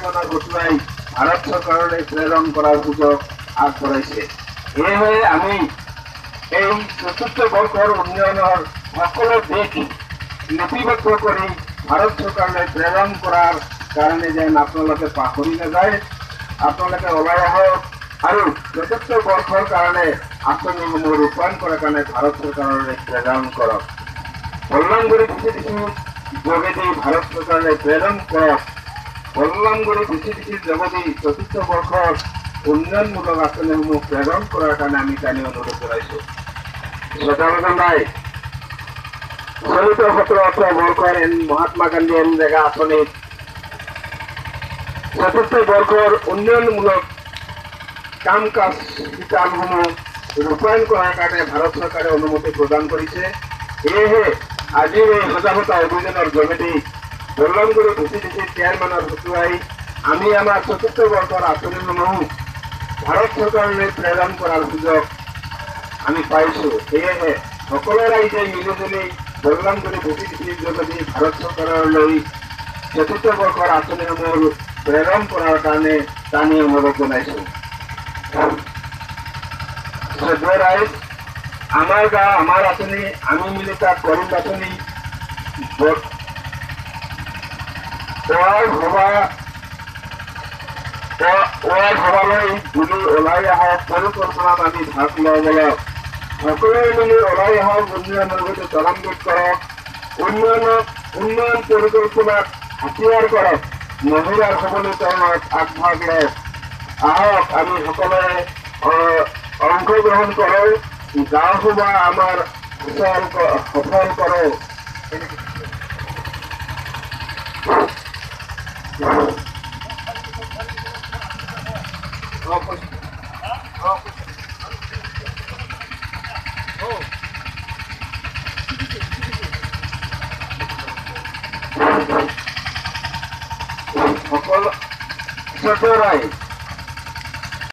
চেয়াৰম্যানৰ হতুৱাই ভাৰত চৰকাৰলৈ প্ৰেৰণ কৰাৰ সুযোগ আগবঢ়াইছে। সেয়েহে আমি এই চতুৰ্থ বৰ্ষৰ উন্নয়নৰ সকলো দিশ লিপিবদ্ধ কৰি ভাৰত চৰকাৰলৈ প্ৰেৰণ কৰাৰ কাৰণে যেন আপোনালোকে পাহৰি নাযায়, আপোনালোকে ওলাই আহক আৰু চতুৰ্থ বৰ্ষৰ কাৰণে আঁচনিসমূহ ৰূপায়ণ কৰাৰ কাৰণে ভাৰত চৰকাৰলৈ প্ৰেৰণ কৰক। কল্যাণগুৰি ভিচিডিচিৰ যোগেদি ভাৰত চৰকাৰলৈ প্ৰেৰণ কৰক। কল্যাণগুৰি ভিচিডিচিৰ যোগেদি চতুৰ্থ বৰ্ষৰ উন্নয়নমূলক আঁচনিসমূহ প্ৰেৰণ কৰাৰ কাৰণে আমি কালি অনুৰোধ জনাইছো। শ্ৰদ্ধাভাজন চলিত 17-18 বৰ্ষৰ মহাত্মা গান্ধী এনৰেগা আঁচনিত চতুৰ্থ বৰ্ষৰ উন্নয়নমূলক কাম কাজসমূহ ৰূপায়ণ কৰাৰ কাৰণে ভাৰত চৰকাৰে অনুমতি প্ৰদান কৰিছে। সেয়েহে আজিৰ এই সজাগতা অভিযানৰ যোগেদি কল্যাণগুৰি ভিচিডিচিৰ চেয়াৰমেনৰ হতুৱাই আমি আমাৰ চতুৰ্থ বৰ্ষৰ আঁচনিসমূহ ভাৰত চৰকাৰলৈ প্ৰেৰণ কৰাৰ সুযোগ আমি পাইছো। সেয়েহে সকলো ৰাইজে মিলিজুলি কল্যাণগুৰি ভিচিডিচিৰ যোগেদি ভাৰত চৰকাৰলৈ চতুৰ্থ বৰ্ষৰ আঁচনিসমূহ প্ৰেৰণ কৰাৰ কাৰণে টানি অনুৰোধ জনাইছো। শ্ৰদ্ধেয় ৰাইজ, আমাৰ গাঁও আমাৰ আঁচনি, আমি মিলি তাত কৰিম আঁচনি ৱাৰ্ড সভালৈ বুলি ওলাই আহক, পৰিকল্পনাত আমি ভাগ লওঁ বলক। সকলোৱে মিলি ওলাই আহক, উন্নয়নৰ সৈতে ত্বৰান্বিত কৰক, উন্নয়ন পৰিকল্পনাত হাতিয়াৰ কৰক, মহিলাৰ সবলীকৰণত আগভাগ লওক। আহক আমি সকলোৱে অংশগ্ৰহণ কৰোঁ, গাঁও সভা আমাৰ সফল কৰোঁ। সকলো শ্ৰদ্ধেয় ৰাইজ,